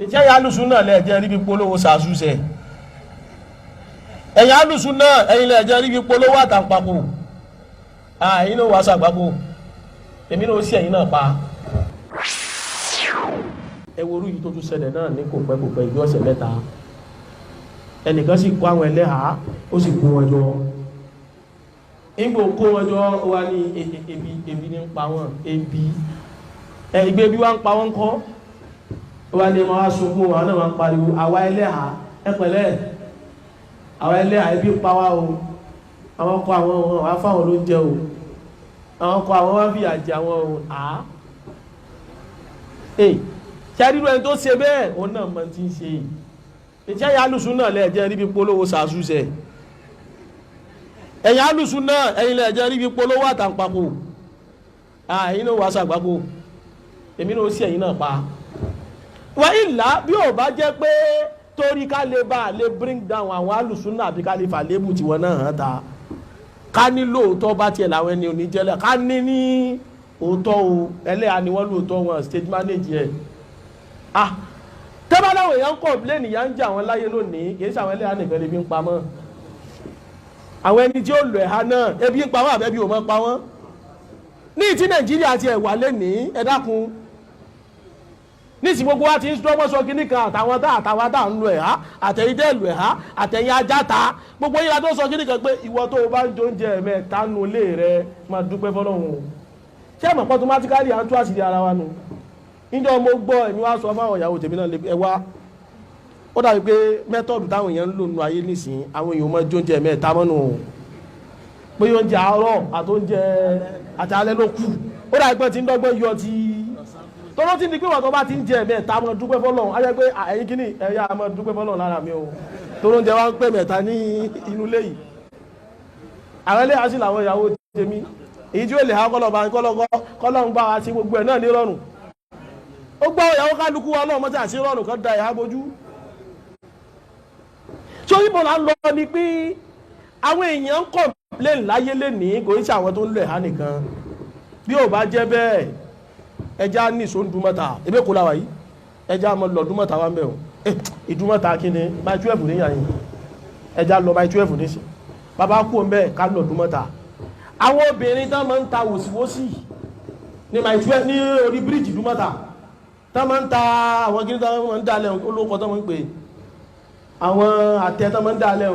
ìjẹ́ ìyá alùsùn náà lẹ́ẹ̀jẹ́ níbi polówó sàásùsẹ̀ ẹ̀yà alùsùn náà ẹ̀yìn lẹ́ẹ̀jẹ́ níbi polówó àtàǹpàkò ẹ̀yìn náà wà sàgbàkò èmi náà sí ẹ̀yìn náà pa ẹwọ́rú yìí tó tún ṣẹlẹ̀ náà ní kò pẹ́ ìjọ ọ̀sẹ̀ mẹ́ta ẹnìkan sì kó àwọn ẹlẹ́hà ó sì kó wọn jọ ìgbò kó wọn jọ wà ní ebi ní ń pa wọn ìgbé bí wá ń pa wọn kọ́ wà ní ma wá sunkún wọn náà máa ń pariwo àwa ẹlẹ́hà ẹpẹ̀lẹ́ àwa ẹlẹ́hà ebi pa wá o àwọn ọkọ̀ àwọn wá fáwọn ló ń jẹ o àwọn ọkọ̀ àwọn wá fi àjẹ àwọn o ṣẹ́rírú ẹni tó ṣe bẹ́ẹ̀ òun náà mọ̀ tí ń ṣe ìjẹ́ ìyá alùsùn náà lẹ́ẹ̀jẹ́ níbi polówó sàásùsẹ̀ ẹ̀yà alùsùn náà ẹ̀yìn lẹ́ẹ̀jẹ́ níbi polówó àtàǹpàkò ẹ̀yìn náà wà sàgbàkò èmi náà sí ẹ̀yìn náà pa wà ìlà bí ò bá jẹ́ pé torí ká lè bá lè bring down àwọn alùsùn náà àbí ká lè fà lébù tiwọn náà hàn ta ká ní lóòótọ́ bá tiẹ̀ làwọn ẹni oníjẹ́lẹ̀ ká ní òótọ́ o ẹlẹ́yà ni wọ́n lóòótọ́ wọn stage manage ẹ̀ tẹ́bá láwọn èèyàn ń complain ìyà ń jẹ àwọn láyé lónìí kìí ṣàwọn ẹlẹ́yà nìkan ebi ń pa wọ́n àwọn ẹni tí ó lò ẹ̀há náà ebi ń pa wọ́n àbẹ́bí ò mọ́ pa wọ́n ní ìtí Nàìjíríà ti ẹ̀wà lẹ́nìí ẹ dákun ní ìsìn gbogbo wa ti ń sọ́gbọ́n sọ kíní kan àtàwọn tá ń lo ẹ̀há àtẹ̀yìn tẹ́ lo ẹ̀há àtẹ̀yìn ajáta gbogbo yíra tó sọ kíní kan pé ìwọ tó o bá ń jóúnjẹ mẹ́ta nù lé rẹ máa dúpẹ́ fọlọ́run ṣé ẹ̀mọ̀ pọ́ automatically à ń tú àṣírí ara wa nù níjọ́ mo gbọ́ ẹ̀mí wá sọ fáwọn ìyàwó tèmi náà ẹ wá ó dàbí pé mẹ́tọ̀dù táwọn èèyàn ń lò nù ayé nísìnyí àwọn èèyàn máa jóúnjẹ mẹ́ta mọ́nù pé oúnjẹ àárọ̀ àtóúnjẹ àti alẹ́ ló kù ó dàbí pé tí ń dọ́gbọ́n yọ ti tọ́lọ́ tí ní pé wọ́n tó bá ti ń jẹ mẹ́ta mọ́ dúpẹ́ fọ́lọ́run á jẹ́ pé ẹ̀yin kíní ẹ̀yà mọ́ dúpẹ́ fọ́lọ́run lára mi o tó lóúnjẹ wá ń pè mẹ́ta ní inú ilé yìí àwọn ilé àṣì làwọn ìyàwó tèmi èyí tí ó lè ha kọ́lọ́run bá wa sí gbogbo ẹ̀ náà ní rọrùn ó gbọ́ ìyàwó kálukú wa náà mọ́tí àti rọrùn kan da ìhá bojú tí ó yíbọn là ń lọ ni pé àwọn èèyàn ń complain láyé lénìí kò ní sí àwọn tó ń lọ ẹ̀há nìkan bí ò bá jẹ́ bẹ́ẹ̀ ẹja ní ìṣó ń dúmọ́ta ebé kò láwàá yìí ẹja mọ́ lọ dúmọ́ta wá mẹ́ o ìdúmọ́ta kí ni by 12 ní yàyìn ẹja lọ by 12 ní sí bàbá kú ń bẹ́ẹ̀ ká lọ dúmọ́ta àwọn obìnrin tán máa ń ta wòsíwòsí ní by 12 ní orí bíríìjì dúmọ́ta tán máa ń ta àwọn kí ní tán máa ń dalẹ̀ olóòkọ tán máa ń pè àwọn àtẹ tán máa ń dalẹ̀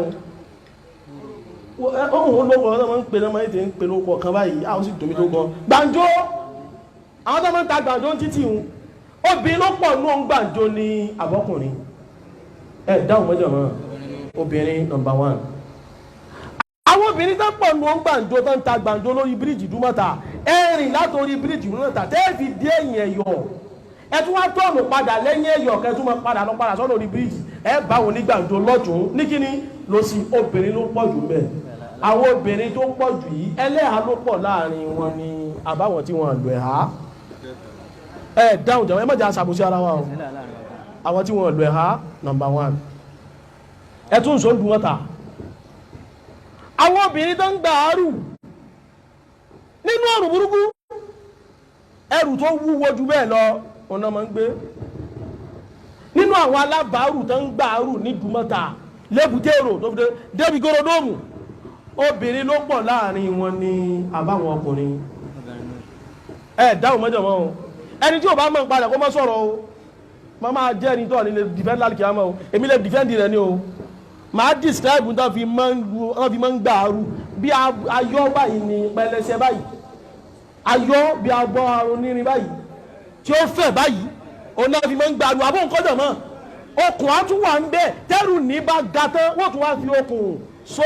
ohun olóòkọ tán máa ń pè náà máa ń pè lóòkọ kan báyìí àwọn sì tòmí tó gan gbàǹjó àwọn tó máa ń ta gbàǹjó títì ń obìnrin ló pọ̀ ní ohun gbàǹjó ní àbọ́kùnrin dáhùn mọ́jọ̀ mọ́ obìnrin number 1 àwọn obìnrin tó pọ̀ ní ohun gbàǹjó tó ń ta gbàǹjó lórí bíríìjì dúmọ́ta ẹ̀rìn látòrí bíríìjì dúmọ́ta tẹ́ẹ̀fì dé ẹ̀yìn ẹ̀yọ̀ ẹtún wá tọ́ọ̀nù padà lẹ́yìn ẹ̀yọ̀ kẹtún máa padà lọ padà sọ́dọ̀ orí bíríìjì ẹ bá wọn ní gbàǹjó lọ́tún ní kíní lọ sí obìnrin ló pọ̀ jù bẹ́ẹ̀ àwọn obìnrin tó pọ̀ jù yìí ẹlẹ́hà ló pọ̀ láàrin wọn ni àbáwọn tí wọ́n lò ẹ̀há dáhùn jẹ́ ẹ má jẹ́ àṣàbòsí ara wa o àwọn tí wọ́n lò ẹ̀há number 1 ẹtún sọ dùn wọ́ta àwọn obìnrin tó ń gba àárù nínú ọ̀rùn burúkú ẹrù tó wúwo jù bẹ́ẹ̀ lọ ọ̀nà máa ń gbé nínú àwọn alábàárù tó ń gba àárù ní dùmọ́ta lẹ́bùtẹ́rò tó fi débi gorodomu obìnrin ló pọ̀ láàrin wọn ní àbáwọn ọkùnrin dáhùn mọ́jọ̀ mọ́ o ẹni tí ò bá mọ̀ ń padà kó mọ́ sọ̀rọ̀ o ma máa jẹ́ ẹni tó ní lè defend láti àmọ́ o èmi lè defend rẹ̀ ní o máa describe tó fi mọ́ ń gbà àrù bí ayọ́ báyìí ní pẹlẹsẹ báyìí ayọ́ bí abọ́ arun nírin báyìí tí ó fẹ̀ báyìí o náà fi mọ́ ń gbà àrù àbọ̀ nǹkan jọ̀ mọ́ okùn á tún wà ń bẹ́ tẹ́rù ní bá ga tán wọ́n tún wá fi okùn so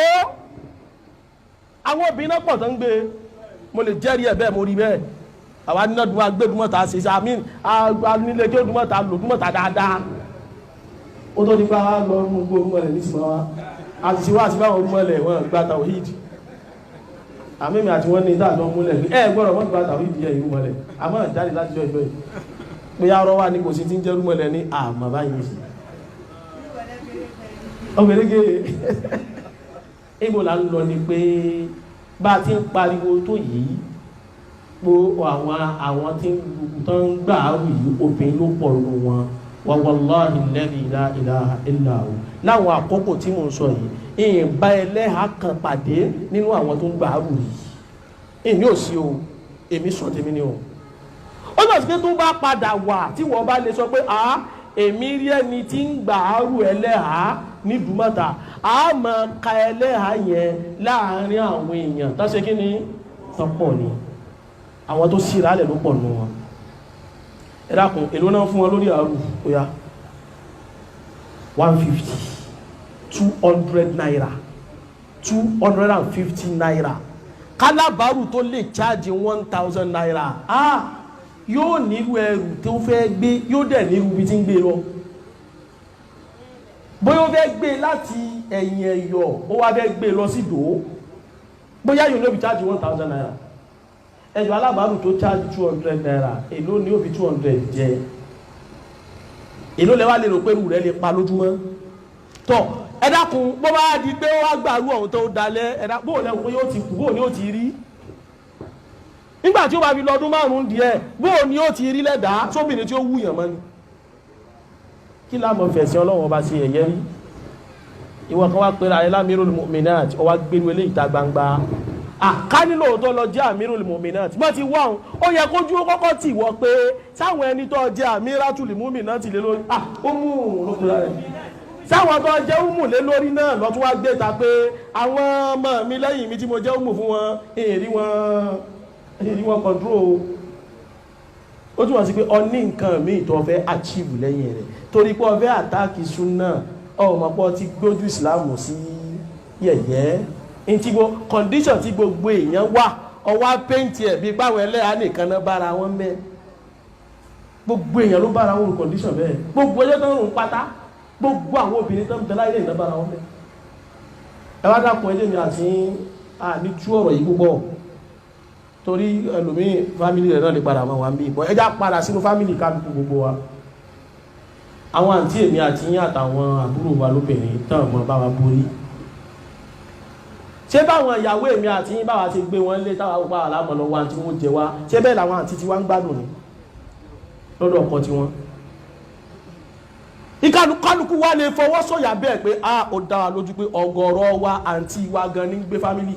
àwọn obìnrin náà pọ̀ tó ń gbé mo lè jẹ́rìí ẹ̀ bẹ́ẹ̀ mo rí bẹ́ẹ̀ àwa nínú ọdún wa gbé dúmọ̀ta ṣe ṣe àmì nílé kí ó dúmọ̀ta lò dúmọ̀ta dáadáa ó tó nípa wá lọ mú gbó orúmọlẹ̀ nísìnyí wa àti ṣe wá àti báwọn orúmọlẹ̀ wọn gba tàwíìdì àmì mi àti wọn ní ìdá lọ múlẹ̀ gbọ́dọ̀ wọ́n gba tàwíìdì ẹ̀ irúmọlẹ̀ àmọ́ jáde láti jọ ìjọ yìí pé arọ wà ní kò sí ti ń jẹ́ orúmọlẹ̀ ní àmọ́ báyìí sí ọmọdé ibo là ń lọ ni pé bá a ti ń pariwo tó yìí gbogbo àwọn tí ń gbà áwù yìí obìnrin ló pọ̀ lọ wọn wa wallahi alladhi la ilaha illa hu láwọn àkókò tí mo ń sọ yìí ìyìnbá ẹlẹ́hà kan pàdé nínú àwọn tó ń gbà á rù yìí ìní ò sí o èmi sọ tèmi ni o ó lọ sí pé tó bá padà wà tí wọ́n bá lè sọ pé èmi rí ẹni tí ń gbà á rù ẹlẹ́hà ní Dùmọ̀tà a máa ka ẹlẹ́hà yẹn láàárín àwọn èèyàn tó ṣe kí ni tọ́pọ̀ ni àwọn tó síra lẹ̀ ló pọ̀ nù wọn ẹ dákun èlò náà fún wọn lórí àrù ó yá 150 200 naira 250 naira kálábàárù tó lè chájì 1000 naira yóò nílùú ẹrù tó fẹ́ gbé yóò dẹ̀ nílùú bí tí ń gbé lọ bóyá ó fẹ́ gbé láti ẹ̀yìn ẹ̀yọ̀ ó wá fẹ́ gbé lọ sí Ìdó bóyá yóò lóbi chájì 1000 naira ẹjọ́ alábàárù tó chájì 200 naira èló ni ó fi 200 jẹ èló lẹ́wà lè rò pé rù rẹ̀ lè pa lójúmọ́ tọ́ ẹ dákun bó bá di pé ó wá gbàrú ọ̀hún tó dalẹ̀ ẹ̀dá bóò lẹ́wọ̀n yóò ti kú bóò ni ó ti rí nígbà tí ó bá fi lọ́dún márùn-ún díẹ̀ bóò ni ó ti rí lẹ́dàá sóbìnrin tí ó wúyàn mọ́ ni kí láàmọ̀ fẹ̀sìn Ọlọ́run bá ṣe ẹ̀yẹ́ rí ìwọ kan wá pera ẹ lámírùl mu'minat ó wá gbénu eléyìí ìta gbangba ká nílò tó lọ jẹ́ àmírùl mu'minat bọ́ ti wọ́n ó yẹ kójú ó kọ́kọ́ tì wọ́ pé sáwọn ẹni tó jẹ́ àmíràtul mu'minat lé lórí ó mú lókùnrin rẹ̀ sáwọn tó jẹ́ umu lé lórí náà lọ́tún wá gbé ta pé àwọn ọmọ mi lẹ́yìn mi tí mo jẹ́ umu fún wọn èrí wọn control ó túnmọ̀ sí pé ọ ní nǹkan míì tó fẹ́ achieve lẹ́yìn rẹ̀ torí pé ọ fẹ́ àtàkì súnà ọmọpọ̀ ti gbójú ìsìláàmù sí yẹ̀yẹ́ tí condition tí gbogbo èèyàn wà ọwá pẹ́ntì ẹ̀ bí páwọn ẹlẹ́yà nìkan náà bára wọn mẹ́ gbogbo èèyàn ló bára wọn condition bẹ́ẹ̀ gbogbo ẹjọ́ tó ń rùn pátá gbogbo àwọn obìnrin tó ń tẹ́lá ilé ìdábára wọn mẹ́ ẹ wá dákun ẹjẹ́ mi àti ní tú ọ̀rọ̀ yìí púpọ̀ torí ẹlòmíì fámìlì rẹ̀ náà lè padà wọn wà ń bí ìbọn ẹjá padà sínú fámìlì kálukú gbogbo wa àwọn àǹtí èmi àti yín àtàwọn àbúrò wa lóbìnrin tán mọ́ bá wa borí ṣé báwọn ìyàwó èmi àti yín báwa ti gbé wọn lé táwa gbá àlámọ̀ lọ wa tí wọ́n jẹ wá ṣé bẹ́ẹ̀ làwọn àǹtí tí wá ń gbádùn ní lọ́dọ̀ ọkọ tí wọ́n ìkálukú wa lè fọwọ́ sọ̀yà bẹ́ẹ̀ pé ó dá wa lójú pé ọ̀gọ̀rọ̀ wa àǹtí wa gan ní gbé fámílì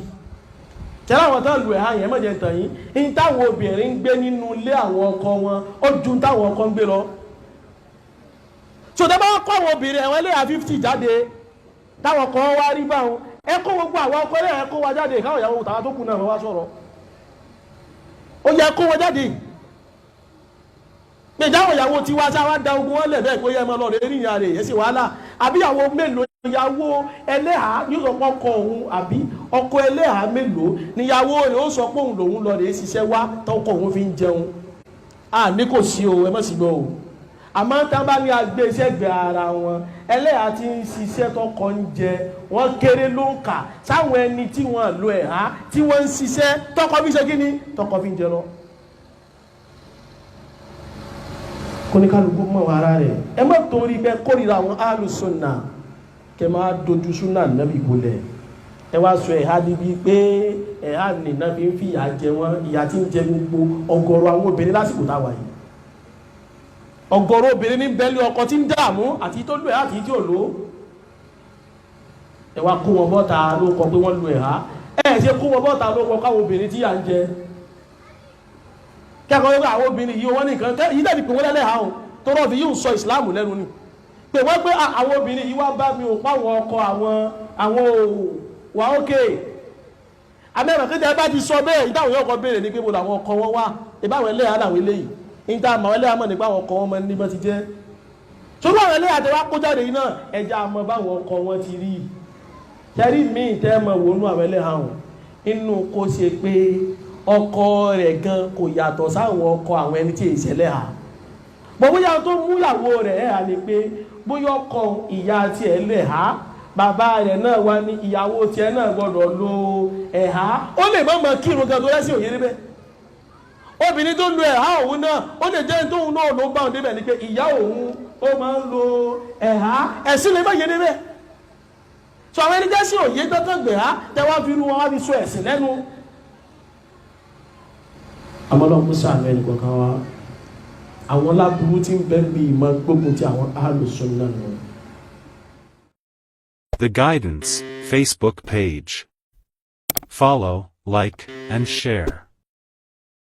tẹ́lá àwọn tán lù ẹ̀há yẹn mọ̀jẹ̀ tàn yín in táwọn obìnrin ń gbé nínú ilé àwọn ọkọ wọn ó ju táwọn ọkọ ń gbé lọ ṣòtẹ́ bá kọ́ àwọn obìnrin ẹ̀wọ̀n ilé 50 jáde táwọn ọkọ wá rí báwọn ẹ kó gbogbo àwọn ọkọ ilé ẹ kó wa jáde káwọn ìyàwó tàwa tó kù náà wá sọ̀rọ̀ ó yẹ kó wọn jáde ìjáwọ̀ ìyàwó tí wá sáwá dá ogun wọ́n lẹ̀ bẹ́ẹ̀ pé yẹ mọ́ lọ rẹ̀ ríyàn rẹ̀ yẹ́ sí wàhálà àbíyàwó mélòó ìyàwó ẹlẹ́hà yóò sọ pé ọkọ òun àbí ọkọ ẹlẹ́hà mélòó níyàwó rẹ̀ ó sọ pé òun lòun lọ rẹ̀ ṣiṣẹ́ wá tọkọ òun fi ń jẹun ní kò sí o ẹ mọ̀ sí gbọ́ o àmọ́ tá bá ní agbé iṣẹ́ gbé ara wọn ẹlẹ́hà ti ń ṣiṣẹ́ tọkọ ń jẹ wọ́n kéré ló ń kà sáwọn ẹni tí wọ́n lo ẹ̀há tí wọ́n ń ṣiṣẹ́ tọkọ fi ṣe kí ni tọkọ fi ń jẹ lọ kóníkálùkù mọ̀ ara rẹ̀ ẹ má torí pé kórìíra àwọn alùsùnà kẹ máa dojú súnà nàbì bolẹ̀ ẹ wá sọ ẹ̀há níbi pé ẹ̀há nìna fi ń fi ìyà jẹ wọn ìyà tí ń jẹ gbogbo ọ̀gọ̀rọ̀ àwọn obìnrin lásìkò táwa yìí ọ̀gọ̀rọ̀ obìnrin ní bẹ́ẹ̀lì ọkọ tí ń dààmú àti tó lù ẹ̀ àti tí ò lò ẹ wá kó wọn bọ́ta ló kọ pé wọ́n lu ẹ̀há ẹ ṣe kó wọn bọ́ta ló kọ káwọn obìnrin tí yà ń jẹ kẹ́kọ̀ọ́ wípé àwọn obìnrin yìí wọ́n nìkan yìí dẹ̀bí pé wọ́n lẹ́lẹ́ha o tó rọ̀ fi yíò sọ ìsìláàmù lẹ́nu ni pé wọ́n pé àwọn obìnrin yìí wá bá mi ò páwọn ọkọ àwọn wà ókè amẹ́ràn kí tẹ́ bá ti sọ bẹ́ẹ̀ ìdáhùn yóò kọ́ béèrè ní pé mo làwọn ọkọ wọn wá ìbáwọn ẹlẹ́yà làwọn eléyìí níta àmọ́ ẹlẹ́yà mọ̀ nípa àwọn ọkọ wọn mọ́ ní bọ́ ti jẹ́ ṣùgbọ́n àwọn ẹlẹ́yà tẹ́ wá kó jáde yìí náà ẹja àmọ́ báwọn ọkọ wọn ti rí ṣẹ́rí míì tẹ́ mọ̀ wọnú àwọn ẹlẹ́yà hàn inú kó ṣe pé ọkọ rẹ̀ gan kò yàtọ̀ sáwọn ọkọ àwọn ẹni tí ìṣẹ̀lẹ̀ ha bọ̀ bóyá tó múyàwó rẹ̀ ẹ̀ hà ní pé bóyá ọkọ ìyá tí ẹ̀ lẹ̀ ha bàbá rẹ̀ náà wá ní ìyàwó tí ẹ̀ náà gbọ́dọ̀ lo ẹ̀há ó lè mọ́ kírun gan tó rẹ́sì òye níbẹ̀ obìnrin tó lo ẹ̀há òun náà ó lè jẹ́ tóun náà ló bá òun débẹ̀ ní pé ìyá òun ó máa ń lo ẹ̀há ẹ̀sìn lè má yé níbẹ̀ so àwọn ẹni jẹ́ sí òye tọ́tọ́ gbẹ̀há tẹ́wọ́ fi rú wọn wá fi so ẹ̀sìn lẹ́nu àmọ́lọ́pù sáàmì ẹnìkọ̀ọ̀kan wá àwọn láburú tí ń bẹ bí ìmọ̀ gbógun ti àwọn Ahlus Sunnah nù. The Guidance Facebook page. Follow, like, and share.